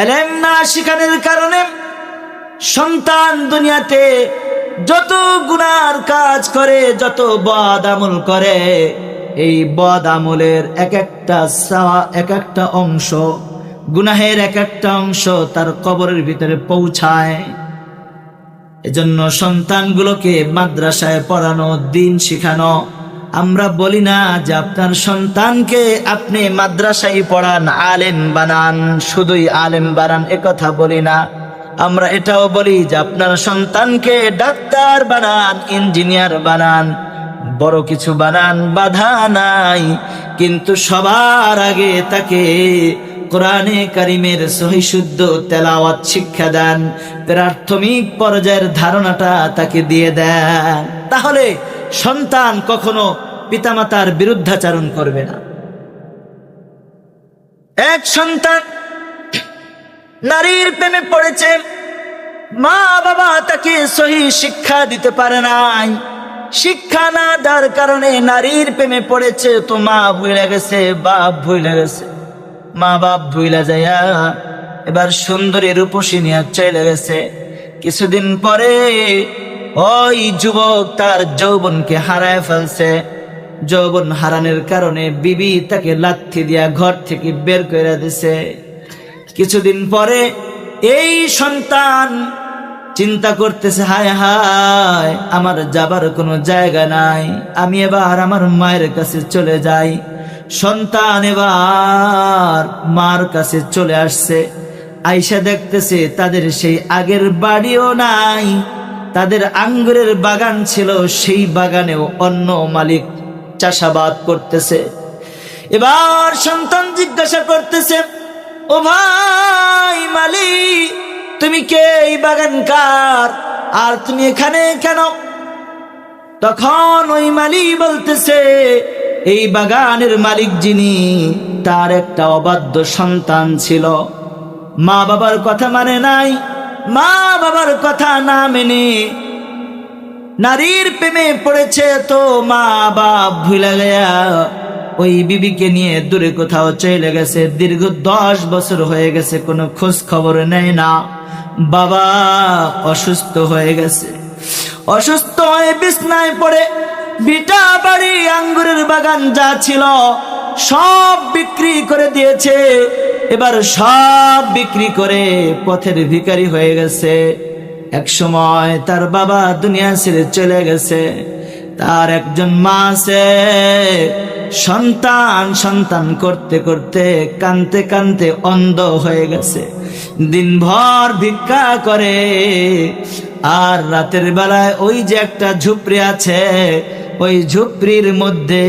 এলেম না শিখানোর কারণে সন্তান দুনিয়াতে যত গুনার কাজ করে, যত বদ আমল করে, এই বদ আমলের এক একটা অংশ, গুনাহের এক একটা অংশ তার কবরের ভিতরে পৌঁছায়। এজন্য সন্তানগুলোকে মাদ্রাসায় পড়ানো, দিন শিখানো। আমরা বলি না যে আপনার সন্তানকে আপনি মাদ্রাসায় পড়ান, আলেম বানান, শুধুই আলেম বানান, একথা বলি না। আমরা এটাও বলি যে আপনার সন্তানকে ডাক্তার বানান, ইঞ্জিনিয়ার বানান, বড় কিছু বানান, বাধা নাই। কিন্তু সবার আগে তাকে কোরআনে কারিমের সহি শুদ্ধ তেলাওয়াত শিক্ষা দেন, প্রাথমিক পর্যায়ের ধারণাটা তাকে দিয়ে দেন। তাহলে সন্তান কখনো পিতামাতার বিরুদ্ধাচরণ করবে না। এক সন্তান নারীর প্রেমে পড়েছে, মা বাবা তাকে সহি শিক্ষা দিতে পারে নাই। শিক্ষা না দেওয়ার কারণে নারীর প্রেমে পড়েছে, তো মা ভুলে গেছে, বাপ ভুলে গেছে। মা বাপ ভুলে যাইয়া এবার সুন্দরী রূপসী নিয়ে চলে গেছে। কিছুদিন পরে ওই যুবক তার যৌবনকে হারায় ফেলছে। যৌবন হারানোর কারণে বিবি তাকে লাথি দিয়া ঘর থেকে বের করে দিছে। কিছুদিন পরে এই সন্তান চিন্তা করতেছে, হায় হায়, আমার যাবার কোনো জায়গা নাই, আমি এবার আমার মায়ের কাছে চলে যাই। সন্তান এবার মার কাছে চলে আসছে। আইসা দেখতেছে তাদের সেই আগের বাড়িও নাই, তাদের আঙ্গুরের বাগান ছিল, সেই বাগানেও অন্য মালিক চাষাবাদ করতেছে। এবার সন্তান জিজ্ঞাসা করতেছে, ও ভাই মালিক, তুমি কে? এই বাগান কার? আর তুমি এখানে কেন? তখন ওই মালিক বলতেছে, এই বাগানের মালিক যিনি, তার একটা অবাধ্য সন্তান ছিল, মা বাবার কথা মানে নাই। মা বাবার কথা না মেনে নারীর প্রেমে পড়েছে, তো মা বাপ ভুলে গেয়া ওই বিবিকে নিয়ে দূরে কোথাও চলে গেছে। দীর্ঘ 10 বছর হয়ে গেছে, কোনো খোঁজ খবর নেয় না। বাবা অসুস্থ হয়ে গেছে। অসুস্থ হয়ে বিছনায় পড়ে ভিটা বাড়ি, আঙ্গুরের বাগান যা ছিল সব বিক্রি করে দিয়েছে। এবার সব বিক্রি করে পথের ভিখারি হয়ে গেছে। এক সময় তার বাবা দুনিয়া ছেড়ে চলে গেছে। তার একজন মা আছে, সন্তান সন্তান করতে করতে কানতে কানতে অন্ধ হয়ে গেছে। দিনভর ভিক্ষা করে, আর রাতের বেলায় ওই যে একটা ঝুপড়ি আছে, ওই ঝুপড়ির মধ্যে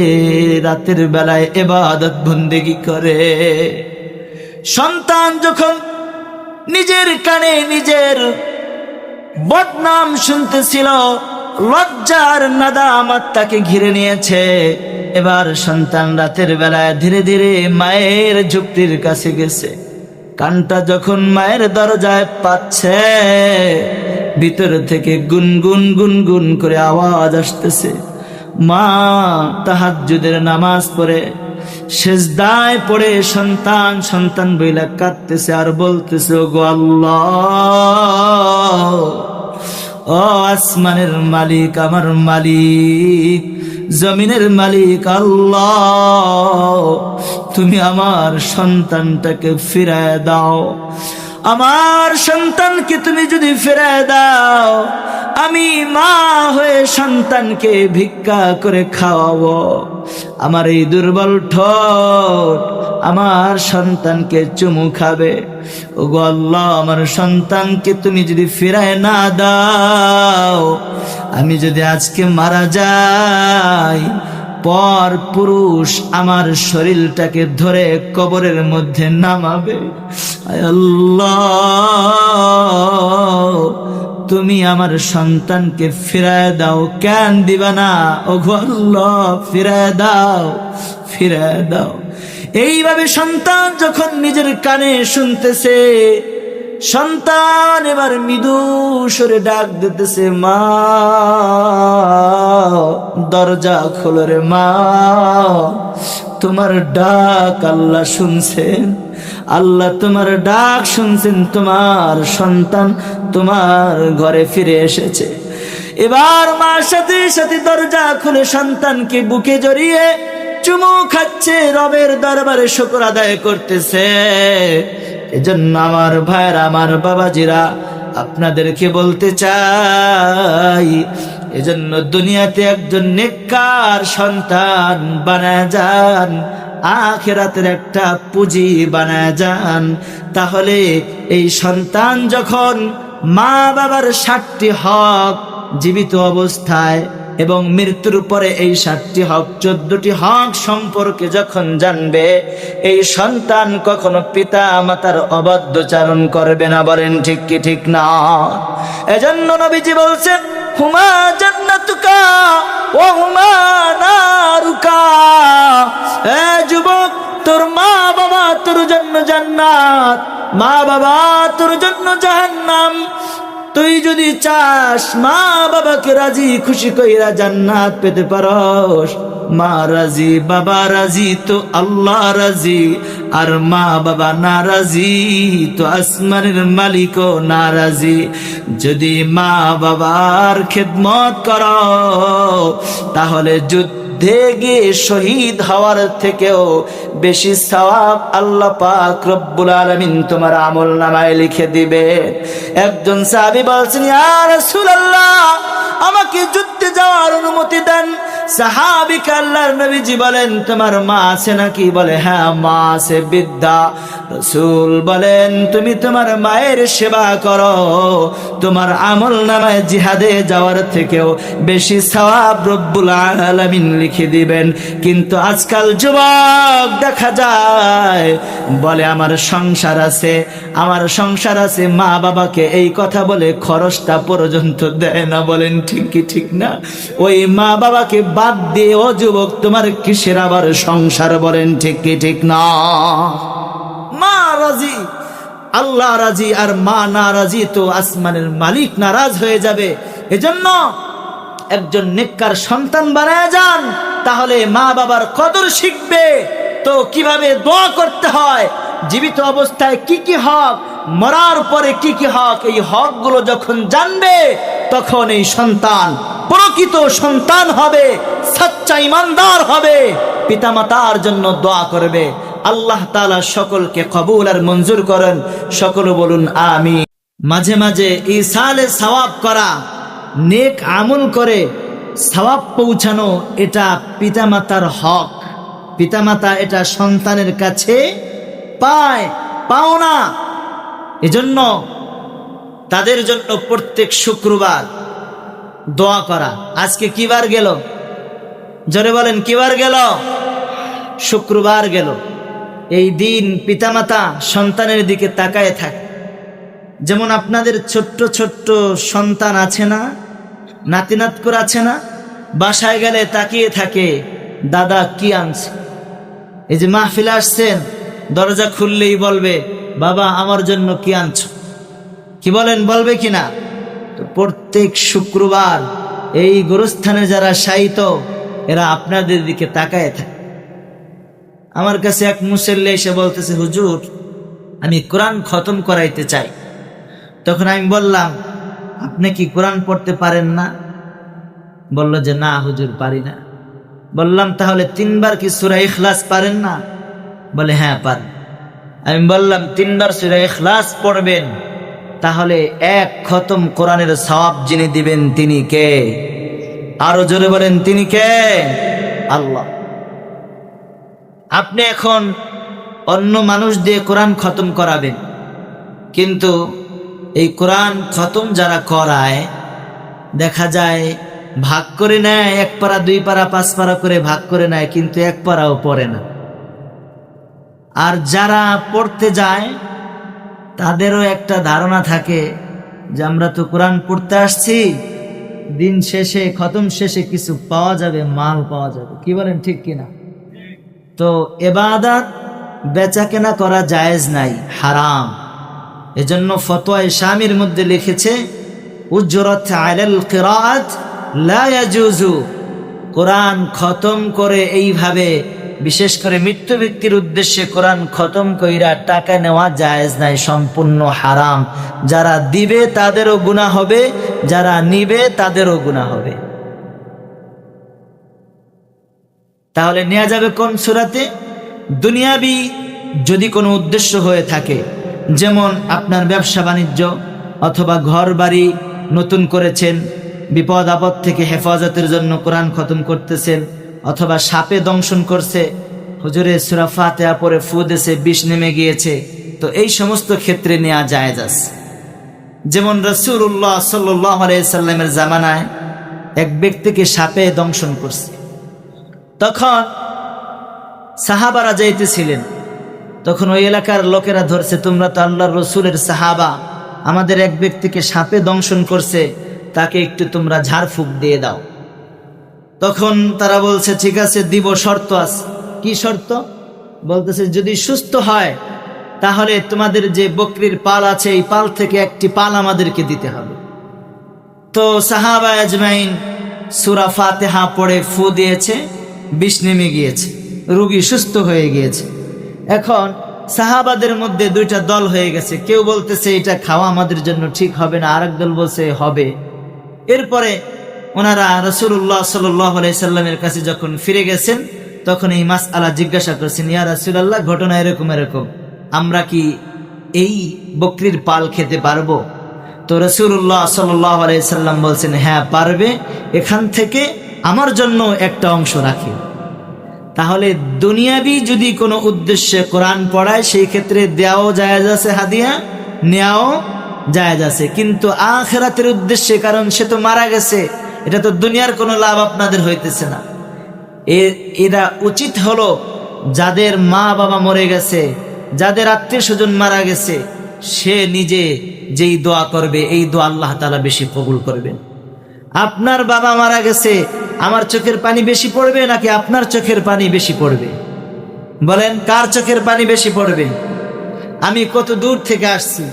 রাতের বেলায় ইবাদত বন্দেগী করে। সন্তান যখন নিজের কানে নিজের বদনাম শুনতেছিল, লজ্জার নাদামত তাকে ঘিরে নিয়েছে। এবার সন্তান রাতের বেলায় ধীরে ধীরে মায়ের ঝুপড়ির কাছে গেছে। কানটা যখন মায়ের দরজায় পাচ্ছে, ভিতর থেকে গুনগুন গুনগুন করে আওয়াজ আসতেছে। মা তাহাজ্জুদের নামাজ পড়ে সেজদায় পড়ে সন্তান সন্তান বইলা কাঁদতেছে আর বলতেছে, ওগো আল্লাহ, ও আসমানের মালিক, আমার মালিক, জমিনের মালিক আল্লাহ, তুমি আমার সন্তানটাকে ফিরায় দাও। আমার সন্তানকে তুমি যদি ফিরায় দাও, আমি মা হয়ে সন্তানকে ভিক্ষা করে খাওয়াবো। আমার এই দুর্বল ঠোঁট আমার সন্তানকে চুমু খাবে। ওগো আল্লাহ, আমার সন্তানকে তুমি যদি ফিরায় না দাও, আমি যদি আজকে মারা যাই, পর পুরুষ আমার শরীরটাকে ধরে কবরের মধ্যে নামাবে। আয় আল্লাহ, তুমি আমার সন্তানকে ফিরায় দাও। কেন দিবা না? ওগো আল্লাহ, ফিরায় দাও, ফিরায় দাও। এইভাবে সন্তান যখন নিজের কানে শুনতেছে, সন্তান এবার মৃদু সুরে ডাক দিতেছে, মা, দরজা খোলো রে মা, তোমার ডাক আল্লাহ শুনছেন, আল্লাহ তোমার ডাক শুনছেন, তোমার সন্তান তোমার ঘরে ফিরে এসেছে। এবার মা সাথে সাথে দরজা খুলে সন্তানকে বুকে জড়িয়ে চুমু খাচ্ছে, রবের দরবারে শুকর আদায় করতেছে। এজন্য আমার ভাইরা, আমার বাবাজিরা, আপনাদেরকে বলতে চাই, এজন্য দুনিয়াতে একজন নেককার সন্তান বানায় যান, আখিরাতের একটা পুঁজি বানায় যান। তাহলে এই সন্তান যখন মা বাবার 7টি হক জীবিত অবস্থায় এবং মৃত্যুর পরে এই 7টি হক 14টি হক সম্পর্কে যখন জানবে, এই সন্তান কখনো পিতা মাতার অবাধ্যচারণ করবে না। বলেন ঠিক কি ঠিক না? এজন্য নবীজি বলছেন, হুমা জান্নাতুকা ওয়া হুমা নারুকা। এ যুবক, তোর মা বাবা তোর জন্য জান্নাত, মা বাবা তোর জন্য জাহান্নাম। তুই যদি চাস মা বাবাকে রাজি খুশি কইরা জান্নাত পেতে পারস, মা রাজি বাবা রাজি তো আল্লাহ রাজি, আর মা বাবা নারাজি তো আসমানের মালিকও নারাজি। যদি মা বাবার খেদমত করো, তাহলে যুদ্ধে গিয়ে শহীদ হওয়ার থেকেও বেশি সওয়াব আল্লাহ পাক রব্বুল আলামিন তোমার আমলনামায় লিখে দিবে। একজন সাহাবী বলছেন, ইয়া রাসূলুল্লাহ, আমাকে যুদ্ধে যাওয়ার অনুমতি দেন। সাহাবীকে আল্লাহর নবীজি বলেন, তোমার মা আছে নাকি? বলে, হ্যাঁ মা আছে, বৃদ্ধা। রাসূল বলেন, তুমি তোমার মায়ের সেবা করো, তোমার আমলনামায় জিহাদে যাওয়ার থেকেও বেশি সওয়াব রব্বুল আলামিন লিখে দিবেন। কিন্তু আজকাল যুবক দেখা যায় বলে, আমার সংসার আছে, আমার সংসার আছে, মা বাবাকে এই কথা বলে খরচটা পর্যন্ত দেয় না। বলেন ঠিক কি ঠিক না? ওই মা বাবাকে বাদ দিয়ে ও যুবক তোমার কিসের আবার সংসার? বলেন ঠিক কি ঠিক না? মা রাজি, আল্লাহ রাজি, আর মা নারাজি তো আসমানের মালিক নারাজ হয়ে যাবে। এজন্য একজন নেককার সন্তান বানায় যান, তাহলে মা বাবার কদর শিখবে। তো কিভাবে দোয়া করতে হয়, জীবিত অবস্থায় কি কি হক, মরার পরে কি কি হক, এই হকগুলো যখন জানবে, তখন এই সন্তান প্রকৃত সন্তান হবে, সচ্চা ইমানদার হবে, পিতামাতার জন্য দোয়া করবে। আল্লাহ তাআলা সকলকে কবুল আর মঞ্জুর করেন। সকলে বলুন আমিন। মাঝে মাঝে ইসালে সওয়াব করা, নেক আমল করে সওয়াব পৌঁছানো, এটা পিতামাতার হক। পিতামাতা এটা সন্তানের কাছে পায়, পাওনা। এজন্য তাদের জন্য প্রত্যেক শুক্রবার দোয়া করা। আজকে কি বার গেল? জোরে বলেন, কি বার গেল? শুক্রবার গেল। এই দিন পিতামাতা সন্তানের দিকে তাকায় থাকে। যেমন আপনাদের ছোট্ট ছোট্ট সন্তান আছে না, নাতি নাতকুর আছে না, বাসায় গেলে তাকিয়ে থাকে, দাদা কি আনছে। এই যে মাহফিলে আসছেন, দরজা খুললেই বলবে, বাবা আমার জন্য কি আনছো? কি বলেন, বলবে কিনা? তো প্রত্যেক শুক্রবার এই গোরস্থানে যারা শায়িত, এরা আপনাদের দিকে তাকায় থাকে। আমার কাছে এক মুসল্লি এসে বলতেছে, হুজুর আমি কোরআন খতম করাইতে চাই। তখন আমি বললাম, আপনি কি কোরআন পড়তে পারেন না? বলল যে না হুজুর পারি না। বললাম, তাহলে 3 বার কি সূরা ইখলাস পারেন না? বলে হ্যাঁ পারি। আমি বললাম, 3 বার সূরা ইখলাস পড়বেন, তাহলে 1 খতম কোরআনের সওয়াব যিনি দিবেন তিনি কে? আরো জোরে বলেন, তিনি কে? আল্লাহ। আপনি এখন অন্য মানুষ দিয়ে কোরআন খতম করাবেন, কিন্তু এই কোরআন খতম যারা করায়, দেখা যায় ভাগ করে নেয়, 1 পারা 2 পারা 5 পারা করে ভাগ করে নেয়, কিন্তু 1 পারাও পড়ে না। আর যারা পড়তে যায় তাদেরও একটা ধারণা থাকে যে আমরা তো কোরআন পড়তে আসছি, দিন শেষে খতম শেষে কিছু পাওয়া যাবে, মাল পাওয়া যাবে। কি বলেন, ঠিক কিনা? তো ইবাদত বেচা কেনা করা জায়েজ নাই, হারাম। এজন্য ফতোয়ায়ে শামির মধ্যে লিখেছে, উজরাত আলাল কিরাআত লা ইয়াজুজু। কোরআন খতম করে এইভাবে বিশেষ করে মৃত্যু ব্যক্তির উদ্দেশ্যে কোরআন খতম কইরা টাকা নেওয়া জায়েজ নাই, সম্পূর্ণ হারাম। যারা দিবে তাদেরও গুনাহ হবে, যারা নিবে তাদেরও গুনাহ হবে। তাহলে নেওয়া যাবে কোন সূরাতে? দুনিয়াবি যদি কোনো উদ্দেশ্য হয়ে থাকে, যেমন আপনার ব্যবসা বাণিজ্য অথবা ঘর বাড়ি নতুন করেছেন, বিপদ আপদ থেকে হেফাজতের জন্য কোরআন খতম করতেছেন, অথবা সাপে দংশন করছে, হুজুরে সূরা ফাতিহা পড়ে ফু দিয়েছে, বিষ নেমে গিয়েছে, তো এই সমস্ত ক্ষেত্রে নেওয়া জায়েজ আছে। যেমন রাসূলুল্লাহ সাল্লাল্লাহু আলাইহি সাল্লামের জামানায় এক ব্যক্তিকে সাপে দংশন করছে, তখন সাহাবারা যাইতেছিলেন, তখন ওই এলাকার লোকেরা ধরছে, তোমরা তো আল্লাহর রাসূলের সাহাবা, আমাদের এক ব্যক্তিকে সাপে দংশন করছে, তাকে একটু তোমরা ঝাড়ফুঁক দিয়ে দাও। তখন তারা বলছে ঠিক আছে দিব, শর্ত আছে। কি শর্ত? বলতেছে যদি সুস্থ হয় তাহলে তোমাদের যে বকরির পাল আছে এই পাল থেকে একটি পাল আমাদেরকে দিতে হবে। তো সাহাবা আজমাইন সূরা ফাতিহা পড়ে ফু দিয়েছে, বিষ নেমে গিয়েছে, রোগী সুস্থ হয়ে গিয়েছে। এখন সাহাবাদের মধ্যে দুইটা দল হয়ে গেছে, কেউ বলতেছে এটা খাওয়া আমাদের জন্য ঠিক হবে না, আরেক দল বলছে হবে। এরপরে ওনারা রাসূলুল্লাহ সাল্লাল্লাহু আলাইহি সাল্লামের কাছে যখন ফিরে গেছেন, তখন এই মাসআলা জিজ্ঞাসা করছেন, ইয়া রাসূলুল্লাহ, ঘটনা এরকম এরকম, আমরা কি এই বকরির পাল খেতে পারবো? তো রাসূলুল্লাহ সাল্লাল্লাহু আলাইহি সাল্লাম বলছেন, হ্যাঁ পারবে, এখান থেকে আমার জন্য একটা অংশ রাখি। তাহলে দুনিয়াবি যদি কোনো উদ্দেশ্যে কোরআন পড়ায় সেই ক্ষেত্রে দেওয়াও জায়েজ আছে, হাদিয়া নেওয়াও জায়েজ আছে, কিন্তু আখিরাতের উদ্দেশ্যে, কারণ সে তো মারা গেছে, এটা তো দুনিয়ার কোনো লাভ আপনাদের হইতেছে না। এরা উচিত হলো যাদের মা বাবা মরে গেছে, যাদের আত্মীয় স্বজন মারা গেছে, সে নিজে যেই দোয়া করবে এই দোয়া আল্লাহ তাআলা বেশি কবুল করবেন। আপনার বাবা মারা গেছে, আমার চোখের পানি বেশি পড়বে নাকি আপনার চোখের পানি বেশি পড়বে? বলেন কার চোখের পানি বেশি পড়বে? আমি কত দূর থেকে আসছি,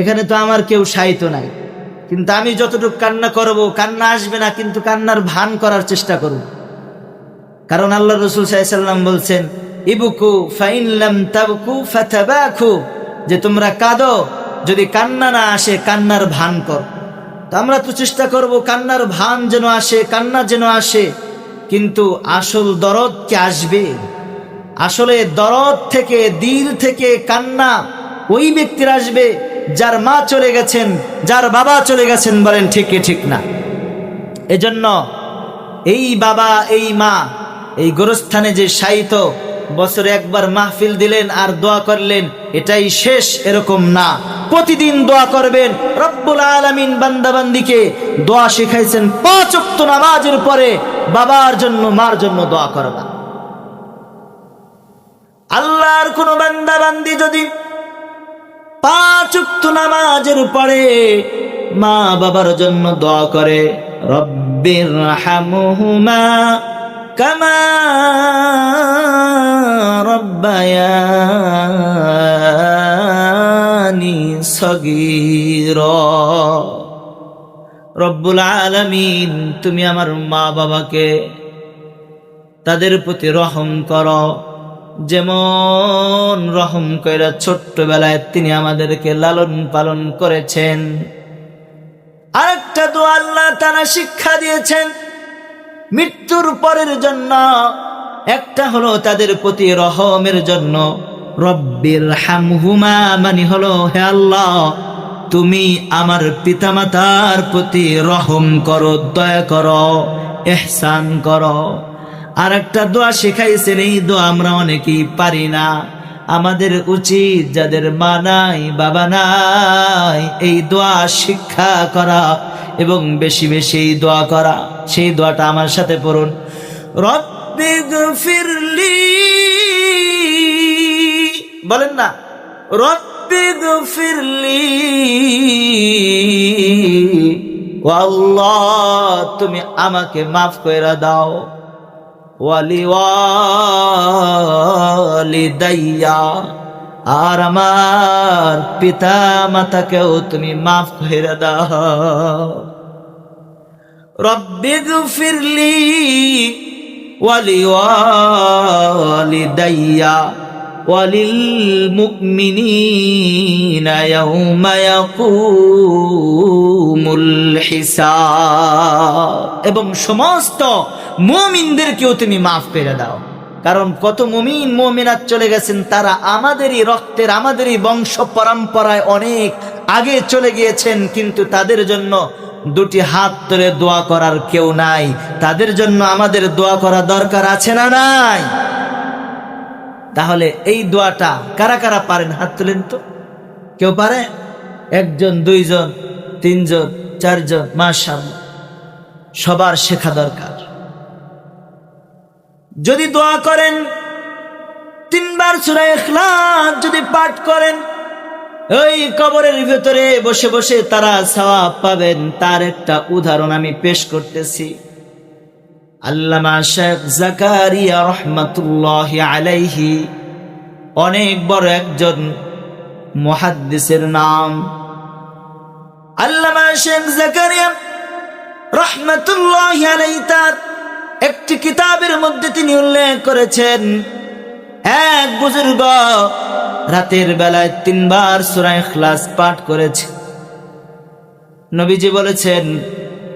এখানে তো আমার কেউ সাহিত্য নাই, কিন্তু আমি যতটুকু কান্না করব, কান্না আসবে না, কিন্তু কান্নার ভান করার চেষ্টা করব। কারণ আল্লাহ রাসূল সাল্লাল্লাহু আলাইহি সাল্লাম বলছেন, ইবকু ফাইন লাম তাবকু ফাতাবাকু, যে তোমরা কাঁদো, যদি কান্না না আসে কান্নার ভান কর। তো আমরা তো চেষ্টা করব কান্নার ভান যেন আসে, কান্না যেন আসে, কিন্তু আসল দরদ কে আসবে? আসলে দরদ থেকে, দিল থেকে কান্না ওই ব্যক্তির আসবে যার মা চলে গেছেন, যার বাবা চলে গেছেন। বলেন ঠিক কি ঠিক না? এজন্য এই বাবা এই মা এই গোরস্থানে যে শায়িত, বছরে একবার মাহফিল দিলেন আর দোয়া করলেন এটাই শেষ, এরকম না। প্রতিদিন দোয়া করবেন। রব্বুল আলামিন বান্দাবান্দিকে দোয়া শিখাইছেন, 5 ওয়াক্ত নামাজের পরে বাবার জন্য মার জন্য দোয়া করবা। আল্লাহর কোন বান্দাবান্দি যদি 5 ওয়াক্ত নামাজের পরে মা বাবার জন্য দোয়া করে, রব্বির হামহুমা কামা রব্বায়ানি সগীরা, রব্বুল আলামিন তুমি আমার মা বাবাকে তাদের প্রতি রহম করো, যেমন রহম কইরা ছোট্টবেলায় তিনি আমাদেরকে লালন পালন করেছেন। আরেকটা দোয়া আল্লাহ তাআলা শিক্ষা দিয়েছেন মৃত্যুর পরের জন্য, একটা হলো তাদের প্রতি রহমের জন্য, রব্বির হামহুমা, মানে হলো হে আল্লাহ তুমি আমার পিতামাতার প্রতি রহম করো, দয়া করো, ইহসান করো। আর একটা দোয়া শিখাইছেন, এই দোয়া আমরা অনেকেই পারি না, আমাদের উচিত যাদের মা নাই বাবা নাই এই দোয়া শিক্ষা করা এবং বেশি বেশি এই দোয়া করা। সেই দোয়াটা আমার সাথে পড়ুন, রব্বিগফিরলি, বলেন না, রব্বিগফিরলি, ও আল্লাহ তুমি আমাকে মাফ কইরা দাও, ওয়ালিদাইয়া, আর আমার পিতা মাতাকেও তুমি মাফ কইরা দাও। রব্বিগফিরলি ওয়ালিওয়ালিদাইয়া ওয়ালিল মুমিনিনা ইয়াউমা ইয়াকুমুল হিসাব, এবং সমস্ত মুমিনদেরকেও তুমি মাফ করে দাও। কারণ কত মুমিন মুমিনাত চলে গেছেন, তারা আমাদেরই রক্তের, আমাদেরই বংশ পরম্পরায় অনেক আগে চলে গিয়েছেন, কিন্তু তাদের জন্য দুটি হাত ধরে দোয়া করার কেউ নাই। তাদের জন্য আমাদের দোয়া করা দরকার আছে না নাই? তাহলে এই দোয়াটা কারা কারা পারেন? হাত তুলেন তো। কেউ পারে? একজন, দুইজন, তিনজন, চারজন, মাশাআল্লাহ। সবার শেখা দরকার। যদি দোয়া করেন 3 বার সূরা ইখলাস যদি পাঠ করেন, ওই কবরের ভিতরে বসে বসে তারা সওয়াব পাবেন। তার একটা উদাহরণ আমি পেশ করতেছি। আল্লামা শেখ জাকারিয়া রহমাতুল্লাহি আলাইহি, অনেক বড় একজন মুহাদ্দিসের নাম। আল্লামা শেখ জাকারিয়া রহমাতুল্লাহি আলাইহি তার একটি কিতাবের মধ্যে তিনি উল্লেখ করেছেন, এক বুজুর্গ রাতের বেলায় 3 বার সূরা ইখলাস পাঠ করেছে। নবীজি বলেছেন,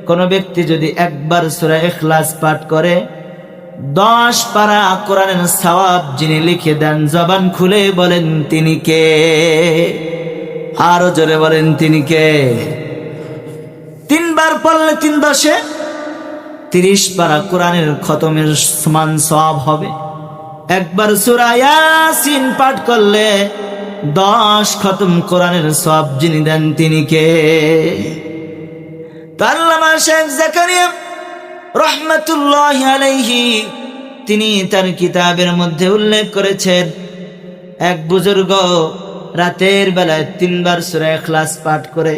কোন ব্যক্তি যদি 1 বার সূরা ইখলাস পাঠ করে 10 পারা কোরআনের সওয়াব যিনি লিখে দেন, জবান খুলে বলেন তিনি কে? আরো জোরে বলেন তিনি কে? 3 বার পড়লে 3 10 30 পারা কোরআনের খতমের সমান সওয়াব হবে। 1 বার সূরা ইয়াসিন পাঠ করলে 10 খতম কোরআনের সওয়াব যিনি দেন তিনি কে? আল্লামা শেখ জাকারিয়া রহমাতুল্লাহি আলাইহি তিনি তার কিতাবের মধ্যে উল্লেখ করেছেন, এক বুজুর্গ রাতের বেলায় 3 বার সূরা ইখলাস পাঠ করে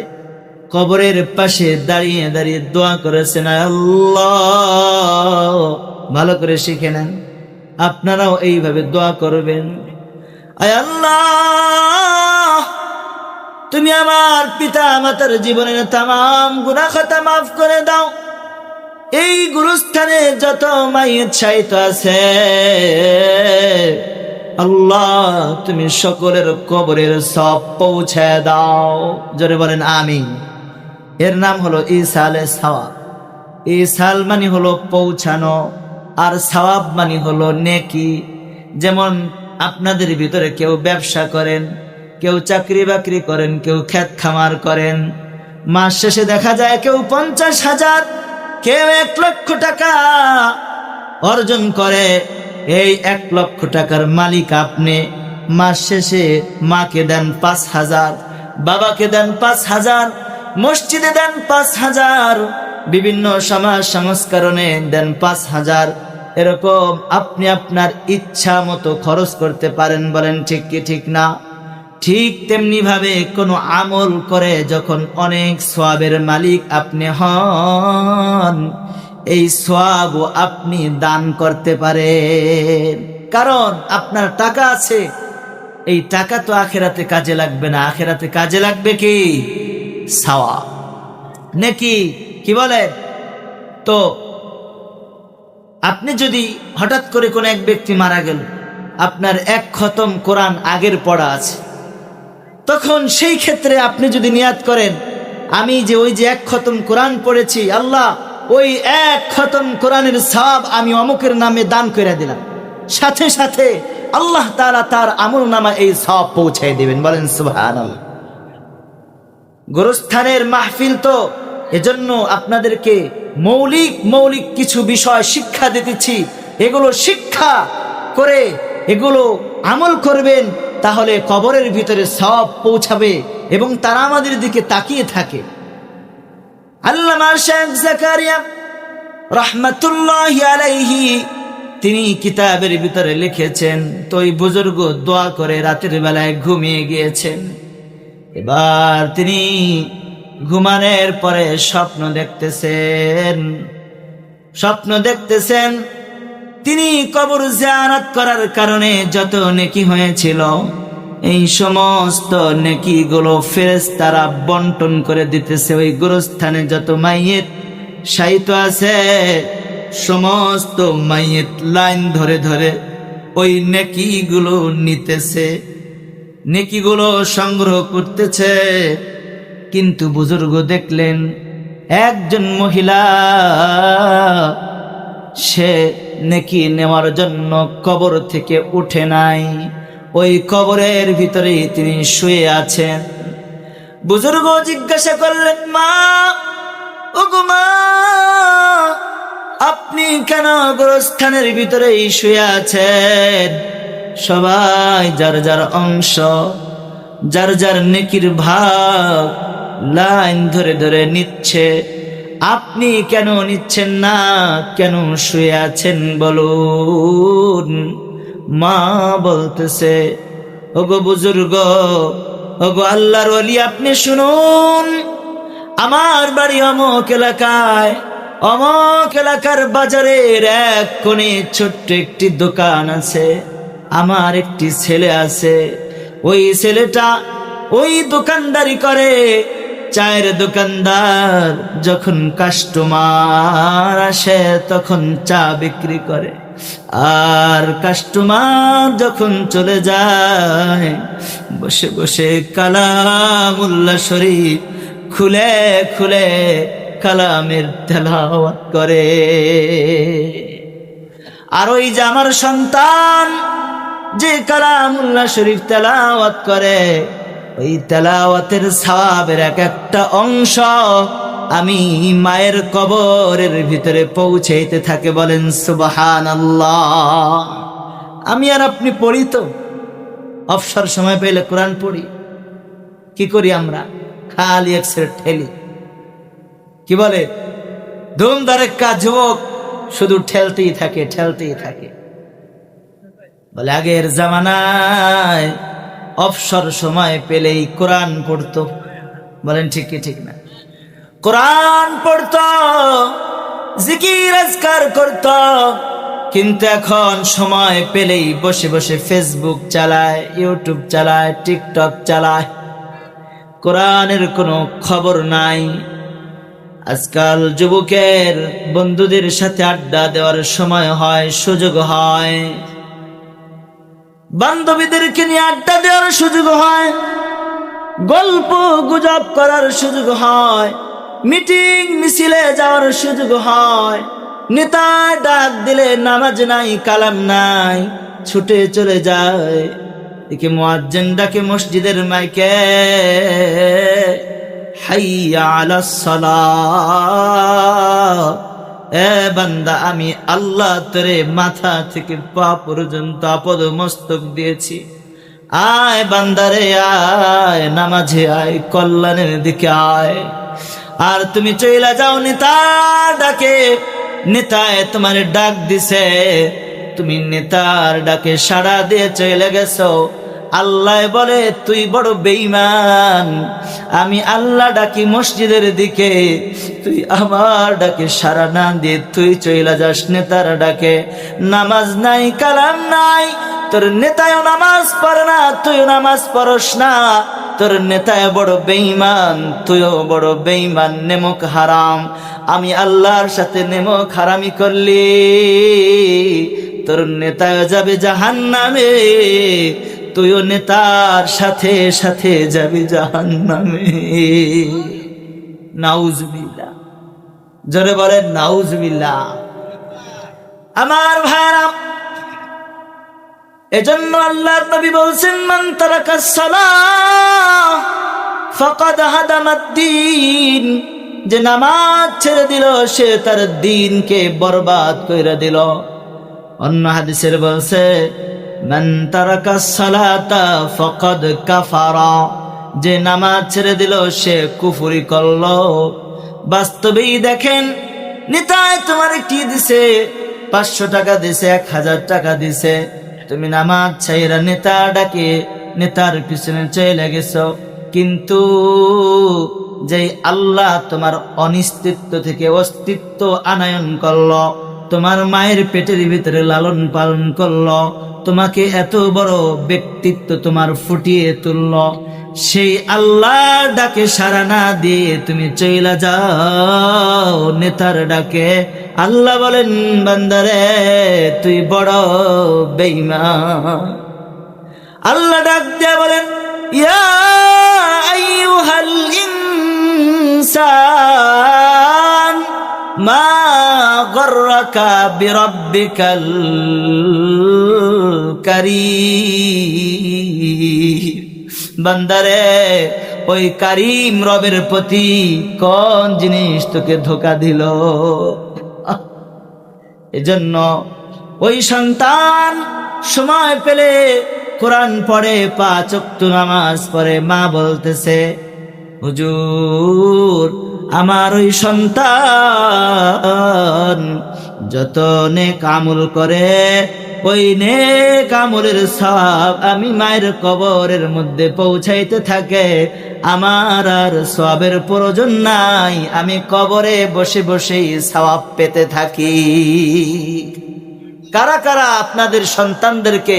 কবরের পাশে দাঁড়িয়ে দাঁড়িয়ে দোয়া করেছেন। আল্লাহ, ভালো করে শিখে নেন, আপনারাও এইভাবে দোয়া করবেন। আয় আল্লাহ, তুমি আমার পিতা মাতার জীবনের তামাম গুনাহ খাতা মাফ করে দাও। এই গুরুস্থানে যত মাইয়িত শায়িত আছে, আল্লাহ তুমি সকলের কবরের সওয়াব পৌঁছে দাও। জোরে বলেন আমিন। এর নাম হলো ইসালে সওয়াব। ইসাল মানে হলো পৌঁছানো, আর সওয়াব মানে হলো নেকি। যেমন আপনাদের ভিতরে কেউ ব্যবসা করেন, কেউ চাকরি বাকরি করেন, কেউ ক্ষেত খামার করেন, মাস শেষে দেখা যায় কেউ 50,000, কেউ 1 লক্ষ টাকা অর্জন করে। এই 1 লক্ষ টাকার মালিক আপনি। মাস শেষে মাকে দেন 5,000, বাবাকে দেন 5,000, মসজিদে দেন 5,000, বিভিন্ন সমাজ সংস্করণে দেন 5,000। এরকম আপনি আপনার ইচ্ছা মতো খরচ করতে পারেন। বলেন ঠিক কি ঠিক না? ঠিক তেমনি ভাবে কোনো আমল করে যখন অনেক সওয়াবের মালিক আপনি হন, এই সওয়াব আপনি দান করতে পারেন। কারণ আপনার টাকা আছে, এই টাকা তো আখিরাতে কাজে লাগবে না। আখিরাতে কাজে লাগবে কি? সওয়াব, নেকি। কি বলে? তো আপনি যদি হঠাৎ করে কোন এক ব্যক্তি মারা গেল, আপনার 1 খতম কোরআন আগের পড়া আছে, তখন সেই ক্ষেত্রে আপনি যদি নিয়াত করেন, আমি যে ওই যে 1 খতম কোরআন পড়েছি, আল্লাহ ওই 1 খতম কোরআনের সওয়াব আমি অমুকের নামে দান করে দিলাম, সাথে সাথে আল্লাহ তাআলা তার আমলনামা এই সওয়াব পৌঁছায় দিবেন। বলেন সুবহানাল্লাহ। গোরস্থানের মাহফিল তো এজন্য আপনাদেরকে মৌলিক কিছু বিষয় শিক্ষা দিতেছি। এগুলো শিক্ষা করে এগুলো আমল করবেন, তাহলে কবরের ভিতরে সওয়াব পৌঁছাবে এবং তারা আমাদের দিকে তাকিয়ে থাকে। আল্লামা শেখ জাকারিয়া রহমাতুল্লাহি আলাইহি তিনি কিতাবের ভিতরে লিখেছেন, তো এই বুজুর্গ দোয়া করে রাতের বেলায় ঘুমিয়ে গিয়েছেন। এবার তিনি ঘুমানোর পরে স্বপ্ন দেখতেছেন তিনি কবর জিয়ারত করার কারণে যত নেকি হয়েছিল, এই সমস্ত নেকিগুলো ফেরেশতারা বন্টন করে দিতেছে। ওই গোরস্থানে যত মাইয়িত শায়িত আছে সমস্ত মাইয়েত লাইন ধরে ধরে ওই নেকিগুলো নিতেছে, নেকিগুলো সংগ্রহ করতেছে। কিন্তু বুজুর্গ দেখলেন একজন মহিলা, সে নেকি নেওয়ার জন্য কবর থেকে উঠে নাই, ওই কবরের ভিতরেই তিনি শুয়ে আছেন। বুজুর্গ জিজ্ঞাসা করলেন, মা, ওগো মা, আপনি কেন গোরস্থানের ভিতরেই শুয়ে আছেন? সবাই যার যার অংশ, যার যার নেকির ভাগ লাইন ধরে ধরে নিচ্ছে, আপনি কেন নিচ্ছেন না? কেন শুয়ে আছেন বলুন? মা বলতেছে, ওগো বুজুর্গ, ওগো আল্লাহর ওলি, আপনি শুনুন, আমার বাড়ি অমুক এলাকায়, অমুক এলাকার বাজারের এক কোণে ছোট্ট একটি দোকান আছে। আমার একটি ছেলে আছে, ওই ছেলেটা ওই দোকানদারি করে। চায়ের দোকানদার, যখন কাস্টমার আসে তখন চা বিক্রি করে, আর কাস্টমার যখন চলে যায় বসে বসে কালামুল্লাহ শরীফ খুলে খুলে কালামের তেলাওয়াত করে। আর ওই যে আমার সন্তান যে কালামুল্লাহ শরীফ তেলাওয়াত করে, ওই তেলাওয়াতের সওয়াবের এক একটা অংশ আমি মায়ের কবরের ভিতরে পৌঁছাইতে থাকে। বলেন সুবহানাল্লাহ। আমি আর আপনি পড়ি তো, অবসর সময় পেলে কোরআন পড়ি। কি করি আমরা? খালি একসের ঠেলি। কি বলে ধুমধারেক্কা যুবক, শুধু ঠেলতেই থাকে, ঠেলতেই থাকে। বলে আগের জামানায় অবসর সময় পেলেই কোরআন পড়তো। বলেন ঠিক কি ঠিক না? কোরআন পড়তো, জিকির আজকার করতো। কিন্তু এখন সময় পেলেই বসে বসে ফেসবুক চালায়, ইউটিউব চালায়, টিকটক চালায়। কোরআনের কোনো খবর নাই। আজকাল যুবকের বন্ধুদের সাথে আড্ডা দেওয়ার সময় হয়, সুযোগ হয়, বান্ধবীদেরকে নিয়ে আড্ডা দেওয়ার সুযোগ হয়, গল্প গুজব করার সুযোগ হয়, মিটিং মিছিলে যাওয়ার সুযোগ হয়। নেতা ডাক দিলে নামাজ নাই, কালাম নাই, ছুটে চলে যায়। একে মুয়াজ্জিন ডাকে মসজিদের মাইকে, হাইয়া আলাস সালাহ। এ বান্দা, আমি আল্লাহ তোরে মাথা থেকে পা পর্যন্ত আপদ মস্তক দিয়েছি। আয় বান্দারে আয়, নামাজে আয়, কল্যাণের দিকে আয়। আর তুমি চইলা যাও নেতা ডাকে, নেতায় তোমার ডাক দিছে, তুমি নেতার ডাকে সাড়া দিয়ে চলে গেছো। আল্লাহ বলে তুই বড় বেঈমান। আমি আল্লাহ ডাকি মসজিদের দিকে, তুই আমার ডাকে সাড়া না দিয়ে তুই চইলা যাস নেতার ডাকে। নামাজ নাই, কালাম নাই, তোর নেতায়ও নামাজ পড়ে না, তুইও নামাজ পড়স না। তোর নেতায় বড় বেঈমান, তুইও বড় বেঈমান, নেমক হারাম। আমি আল্লাহর সাথে নেমক হারামি করলি, তোর নেতায় যাবে জাহান্নামে, তুইও নেতার সাথে সাথে যাবি জাহান্নামে। নাউজুবিল্লাহ। জোরে বলেন নাউজুবিল্লাহ। আমার ভাইরা, এজন্য আল্লাহর নবী বলছেন, মান তারাকাস সালাহ ফাকাদ হাদামাদ-দ্বীন। যে নামাজ ছেড়ে দিল সে তার দ্বীনকে বরবাদ কইরা দিল। অন্য হাদিসের বলছে, মান তারাকাস সালাতা ফাকাদ কাফারা। যে নামাজ ছেড়ে দিল সে কুফরি করলো। বাস্তবেই দেখেন, নেতায় তোমার কি দিছে? 500 টাকা দিছে, 1000 টাকা দিছে, তুমি নামাজ ছাইরা নেতা ডাকে নেতার পিছনে চলে গেছো। কিন্তু যে আল্লাহ তোমার অনিস্তিত্ব থেকে অস্তিত্ব আনয়ন করলো, তোমার মায়ের পেটের ভিতরে লালন পালন করলো, তোমাকে এত বড় ব্যক্তিত্ব তোমার ফুটিয়ে তুললো, সেই আল্লাহর ডাকে সাড়া না দিয়ে তুমি চইলা যাও নেতার ডাকে। আল্লাহ বলেন বান্দারে তুই বড় বেঈমান। আল্লাহ ডাক দিয়ে বলেন ইয়া আইয়ুহাল ইনসান মা গররাকা বিরাব্বিকাল কারীম। বান্দারে ওই কারীম রবের প্রতি কোন জিনিস তোকে ধোঁকা দিল? এজন্য ওই সন্তান সময় পেলে কোরআন পড়ে, 5 ওয়াক্ত নামাজ পড়ে। মা বলতেছে হুজুর আমার ওই সন্তান যত নেক আমল করে ওই নেক আমলের সওয়াব আমি মায়ের কবরের মধ্যে পৌঁছাইতে থাকে, আমার আর সওয়াবের প্রয়োজন নাই, আমি কবরে বসে বসেই সওয়াব পেতে থাকি। কারা কারা আপনাদের সন্তানদেরকে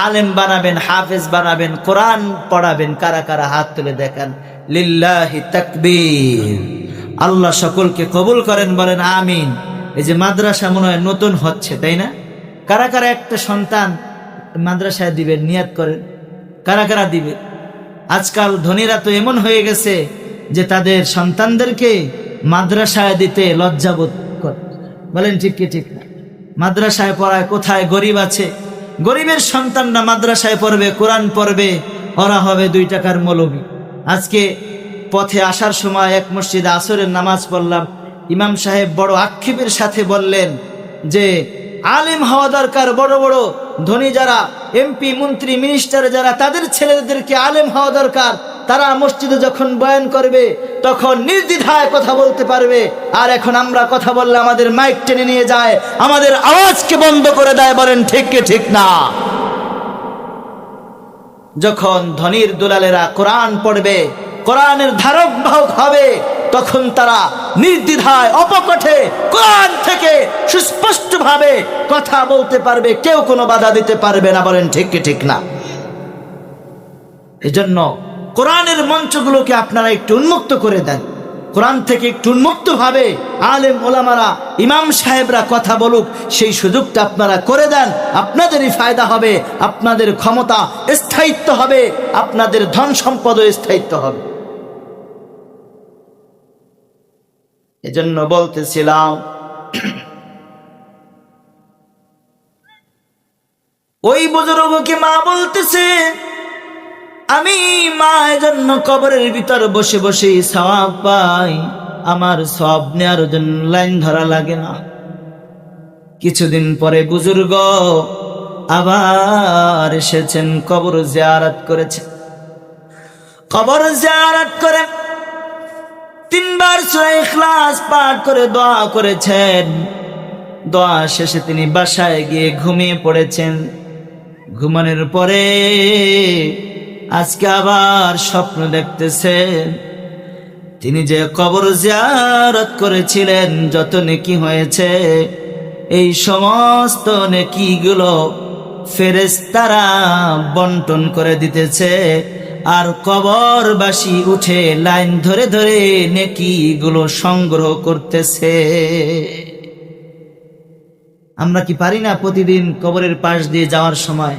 আলেম বানাবেন, হাফেজ বানাবেন, কোরআন পড়াবেন? কারা কারা হাত তুলে দেখান। লিল্লাহি তাকবীর। আল্লাহ সকলকে কবুল করেন, বলেন আমিন। এই যে মাদ্রাসা মনে হয় নতুন হচ্ছে, তাই না? কারা কারা একটা সন্তান মাদ্রাসায় দিবেন নিয়াত করেন? কারা কারা দিবে? আজকাল ধনীরা তো এমন হয়ে গেছে যে তাদের সন্তানদেরকে মাদ্রাসায় দিতে লজ্জাবোধ করে। বলেন ঠিক কি ঠিক না? মাদ্রাসায় পড়ায় কোথায় গরিব আছে? গরিবের সন্তানরা মাদ্রাসায় পড়বে, কোরআন পড়বে, ওরা হবে 2 টাকার মৌলবি। আজকে পথে আসার সময় এক মসজিদে আসরের নামাজ পড়লাম, ইমাম সাহেব বড় আক্ষেপের সাথে বললেন যে আলেম হওয়া দরকার, বড় বড় ধনী যারা এমপি মন্ত্রী মিনিস্টার যারা, তাদের ছেলেদেরকে আলেম হওয়া দরকার। তারা মসজিদে যখন বয়ান করবে তখন নির্দ্বিধায় কথা বলতে পারবে। আর এখন আমরা কথা বললে আমাদের মাইক টেনে নিয়ে যায়, আমাদের আওয়াজকে বন্ধ করে দেয়। বলেন ঠিক কি ঠিক না? যখন ধনীর দুলালেরা কোরআন পড়বে, কোরআনের ধারক বাহক হবে, তখন তারা নির্দ্বিধায় অপকঠে কোরআন থেকে সুস্পষ্টভাবে কথা বলতে পারবে, কেউ কোনো বাধা দিতে পারবে না। বলেন ঠিক কি ঠিক না? এজন্য কোরআনের মঞ্চগুলোকে আপনারা একটু উন্মুক্ত করে দেন। কোরআন থেকে একটু উন্মুক্ত ভাবে আলেম ওলামারা, ইমাম সাহেবরা কথা বলুক, সেই সুযোগটা আপনারা করে দেন। আপনাদেরই ফায়দা হবে, আপনাদের ক্ষমতা স্থায়িত্ব হবে, আপনাদের ধন সম্পদও স্থায়িত্ব হবে। এজন্য বলতেছিলাম ওই বুজুর্গকে মা বলতেছে আমি মায়ের জন্য কবরের ভিতর বসে বসে সওয়াব পাই, আমার সওয়াব নেওয়ার জন্য লাইন ধরা লাগে না। কিছুদিন পরে বুজুর্গ আবার এসেছেন, কবর জিয়ারত করেছেন। কবর জিয়ারত করে 3 বার সূরা ইখলাস পাঠ করে দোয়া করেছেন। দোয়া শেষে তিনি বাসায় গিয়ে ঘুমিয়ে পড়েছেন। ঘুমানোর পরে আজকে আবার স্বপ্ন দেখতেছেন, তিনি যে কবর জিয়ারত করেছিলেন, যত নেকি হয়েছে, এই সমস্ত নেকিগুলো ফেরেশতারা বন্টন করে দিতেছে। আর কবরবাসী উঠে লাইন ধরে ধরে নেকিগুলো সংগ্রহ করতেছে। আমরা কি পারি না প্রতিদিন কবরের পাশ দিয়ে যাওয়ার সময়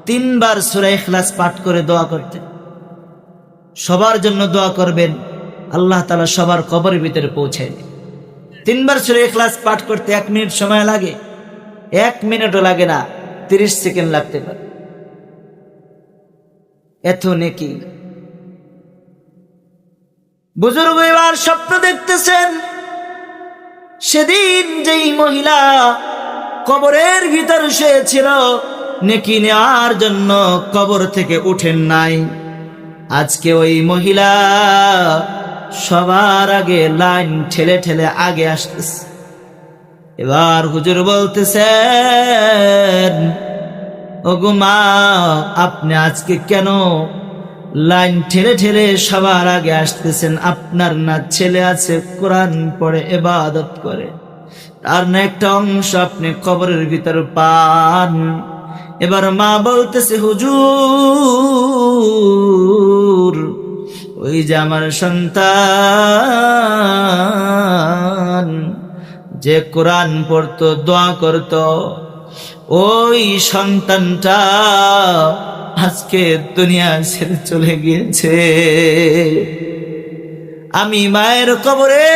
3 বার সূরা ইখলাস পাঠ করে দোয়া করতে? সবার জন্য দোয়া করবেন, আল্লাহ তাআলা সবার কবরের ভিতরে পৌঁছায়। 3 বার সূরা ইখলাস পাঠ করতে 1 মিনিট সময় লাগে? 1 মিনিটও লাগে না, 30 সেকেন্ড লাগতে পারে। এত নেকি। বুজুর্গ এবার স্বপ্ন দেখতেছেন, সেদিন যেই মহিলা কবরের ভিতর শুয়েছিল নেকি নেওয়ার জন্য কবর থেকে উঠেন নাই, আজকে ওই মহিলা সবার আগে লাইন ঠেলে ঠেলে আগে আসতেছে। এবার হুজুর বলতেছেন, ওগো মা, আপনি আজকে কেন লাইন ঠেলে ঠেলে সবার আগে আসতেছেন? আপনার না ছেলে আছে, কোরআন পড়ে ইবাদত করে, তার না একটা অংশ আপনি কবরের ভিতর পান? এবার মা বলতেছে, হুজুর হুজুর ওই যে আমার সন্তান যে কোরআন পড়তো দোয়া করত ওই সন্তানটা আজকে দুনিয়া ছেড়ে চলে গিয়েছে। আমি মায়ের কবরে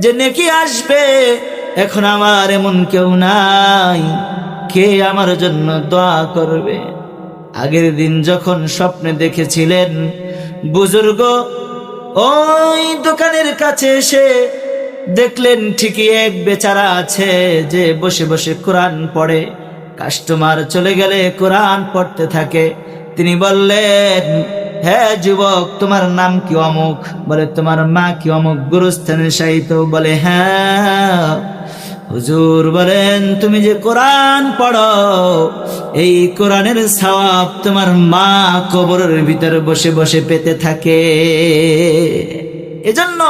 যে নেকি আসবে এখন আমার এমন কেউ নাই, কে আমার জন্য দোয়া করবে? আগের দিন যখন স্বপ্নে দেখেছিলেন বুজুর্গ ওই দোকানের কাছে এসে দেখলেন ঠিকই এক বেচারা আছে যে বসে বসে কোরআন পড়ে, কাস্টমার চলে গেলে কোরআন পড়তে থাকে। তিনি বললেন, হ্যাঁ যুবক, তোমার নাম কি? অমুক। বলে, তোমার মা কি অমুক গুরুস্থানে শায়িত? বলে, হ্যাঁ। হুজুর বলেন, তুমি যে কোরআন পড়ো এই কোরআনের সওয়াব তোমার মা কবরের ভিতরে বসে বসে পেতে থাকে। এজন্য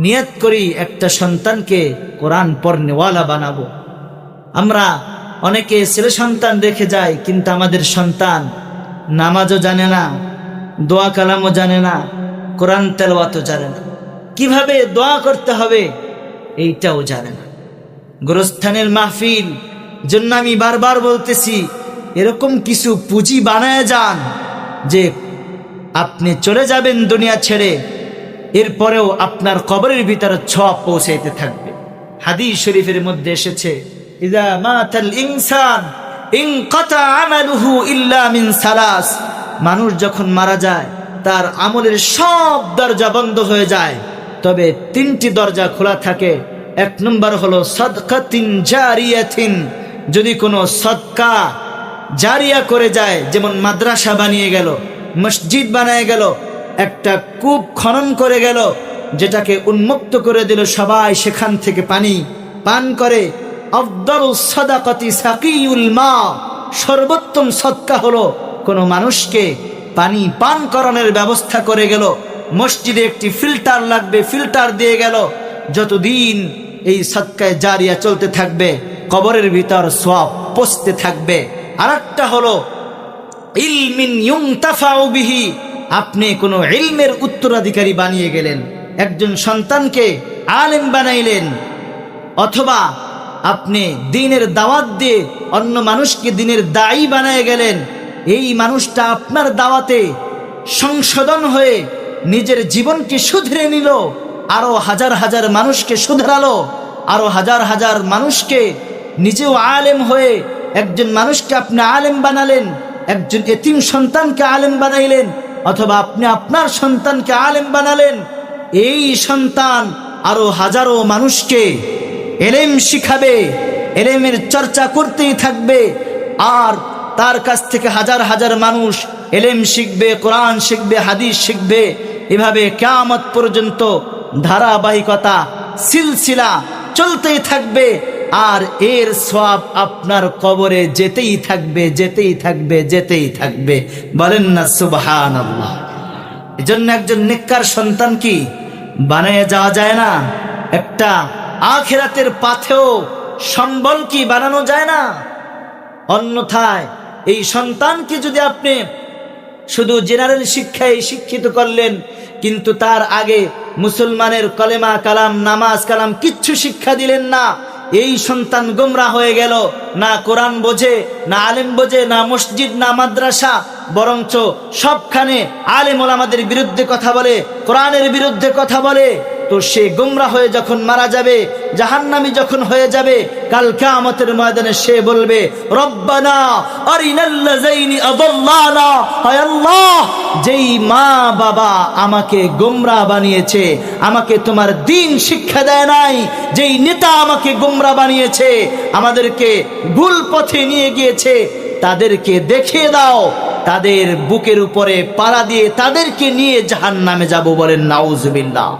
নিয়ত করি একটা সন্তানকে কোরআন পড়নেওয়ালা বানাবো। আমরা অনেকে ছেলে সন্তান রেখে যাই, কিন্তু আমাদের সন্তান নামাজও জানে না, দোয়া কালামও জানে না, কোরআন তেলাওয়াতও জানে না, কিভাবে দোয়া করতে হবে এইটাও জানে না। গোরস্থানের মাহফিল জন্য আমি বারবার বলতেছি, এরকম কিছু পুঁজি বানায় যান যে আপনি চলে যাবেন দুনিয়া ছেড়ে, এরপরেও আপনার কবরের ভিতরে ছোঁয়া পৌঁছাইতে থাকবে। হাদিস শরীফের মধ্যে এসেছে, ইযা মাতাল ইনসান ইনকাতা আমালুহু ইল্লা মিন সালাস। মানুষ যখন মারা যায় তার আমলের সব দরজা বন্ধ হয়ে যায়, তবে তিনটি দরজা খোলা থাকে। এক নম্বর হলো সাদকাতিন জারিয়াতিন, যদি কোনো সদকা জারিয়া করে যায়, যেমন মাদ্রাসা বানিয়ে গেল, মসজিদ বানিয়ে গেল, একটা কূপ খনন করে গেল, যেটাকে উন্মুক্ত করে দিল, সবাই সেখান থেকে পানি পান করে। আফদালুস সাদাকাতি সাকিউল মা, সর্বোত্তম সদকা হলো কোনো মানুষকে পানি পান করানোর ব্যবস্থা করে গেল। মসজিদে একটি ফিল্টার লাগবে, ফিল্টার দিয়ে গেল। যতদিন এই সদকায়ে জারিয়া চলতে থাকবে কবরের ভিতর সওয়াব পৌঁছতে থাকবে। আরেকটা হলো ইলমিন ইউনতাফাউ বিহি, আপনি কোনো ইলমের উত্তরাধিকারী বানিয়ে গেলেন, একজন সন্তানকে আলেম বানাইলেন, অথবা আপনি দ্বীনের দাওয়াত দিয়ে অন্য মানুষকে দ্বীনের দায়ী বানিয়ে গেলেন। এই মানুষটা আপনার দাওয়াতে সংশোধন হয়ে নিজের জীবনকে শুধরে নিল, আরো হাজার হাজার মানুষকে শুধরালো, আরো হাজার হাজার মানুষকে, নিজেও আলেম হয়ে একজন মানুষকে আপনি আলেম বানালেন, একজন এতিম সন্তানকে আলেম বানাইলেন, অথবা আপনি আপনার সন্তানকে আলেম বানালেন। এই সন্তান আরো হাজারো মানুষকে এলেম শিখাবে, এলেমের চর্চা করতেই থাকবে, আর তার কাছ থেকে হাজার হাজার মানুষ এলেম শিখবে, কোরআন শিখবে, হাদিস শিখবে। এভাবে কিয়ামত পর্যন্ত ধারাবাহিকতা সিলসিলা চলতেই থাকবে, আর এর সওয়াব আপনার কবরে যেতেই থাকবে, যেতেই থাকবে, যেতেই থাকবে। বলেন না সুবহানাল্লাহ। এজন্য একজন নেককার সন্তান কি বানিয়ে যাওয়া যায় না? একটা আখিরাতের পাথেও সম্বল কি বানানো যায় না? অন্যথায় এই সন্তানকে যদি আপনি শুধু জেনারেল শিক্ষায় শিক্ষিত করলেন, কিন্তু তার আগে মুসলমানের কলেমা কালাম, নামাজ কালাম কিচ্ছু শিক্ষা দিলেন না, এই সন্তান গোমরা হয়ে গেল। না কোরআন বোঝে, না আলেম বোঝে, না মসজিদ, না মাদ্রাসা, বরঞ্চ সবখানে আলেম ওলামাদের বিরুদ্ধে কথা বলে, কোরআনের বিরুদ্ধে কথা বলে। তো সে গোমরা হয়ে যখন মারা যাবে, জাহান্নামী যখন হয়ে যাবে, কাল কিয়ামতের ময়দানে সে বলবে, রব্বানা আরিনাল্লাযাইনি আযাল্লানা, হায় আল্লাহ, যেই মা বাবা আমাকে গোমরা বানিয়েছে, আমাকে তোমার দ্বীন শিক্ষা দেয় নাই, যেই নেতা আমাকে গোমরা বানিয়েছে, আমাদেরকে ভুল পথে নিয়ে গিয়েছে, তাদেরকে দেখিয়ে দাও, তাদের বুকের উপরে পাড়া দিয়ে তাদেরকে নিয়ে জাহান্নামে যাব। বলেন নাউজুবিল্লাহ।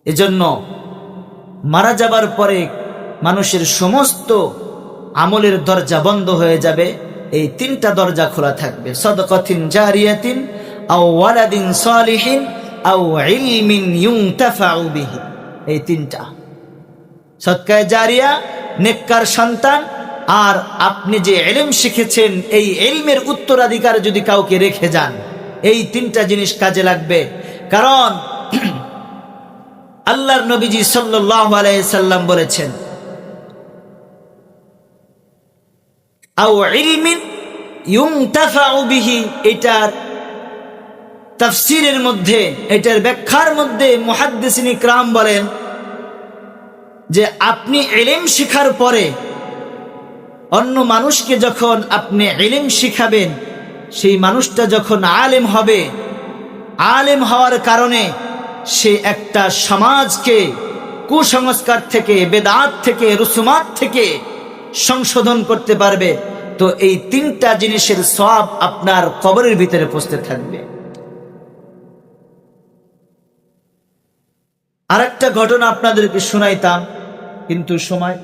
এজন্য মারা যাবার পরে মানুষের সমস্ত আমলের দরজা বন্ধ হয়ে যাবে, এই তিনটা দরজা খোলা থাকবে, সাদাকাতিন জারিয়াতিন আও ওয়ালাদিন সালিহিন আও ইলমিন ইউনতাফাউ বিহি। এই তিনটা, সদকায়ে জারিয়া, নেককার সন্তান, আর আপনি যে ইলম শিখেছেন এই ইলমের উত্তরাধিকার যদি কাউকে রেখে যান, এই তিনটা জিনিস কাজে লাগবে। কারণ আল্লাহর নবীজি সাল্লাল্লাহু আলাইহি সাল্লাম বলেছেন, আও ইলমিন ইউনতাফাউ বিহি, এটার তাফসীরের মধ্যে, এটার ব্যাখ্যার মধ্যে মুহাদ্দিসিন ইকরাম বলেন যে আপনি ইলম শিখার পরে অন্য মানুষকে যখন আপনি ইলম শিখাবেন, সেই মানুষটা যখন আলেম হবে, আলেম হওয়ার কারণে সে একটা সমাজকে কুসংস্কার থেকে, বেদাত থেকে, রুসুমাত থেকে সংশোধন করতে পারবে। তো এই তিনটা জিনিসের সওয়াব আপনার কবরের ভিতরে পৌঁছতে থাকবে। আরেকটা ঘটনা আপনাদেরকে শোনাইতাম, কিন্তু সময়,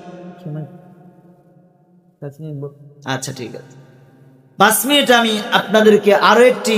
আচ্ছা ঠিক আছে, 5 মিনিট আমি আপনাদেরকে আরো একটি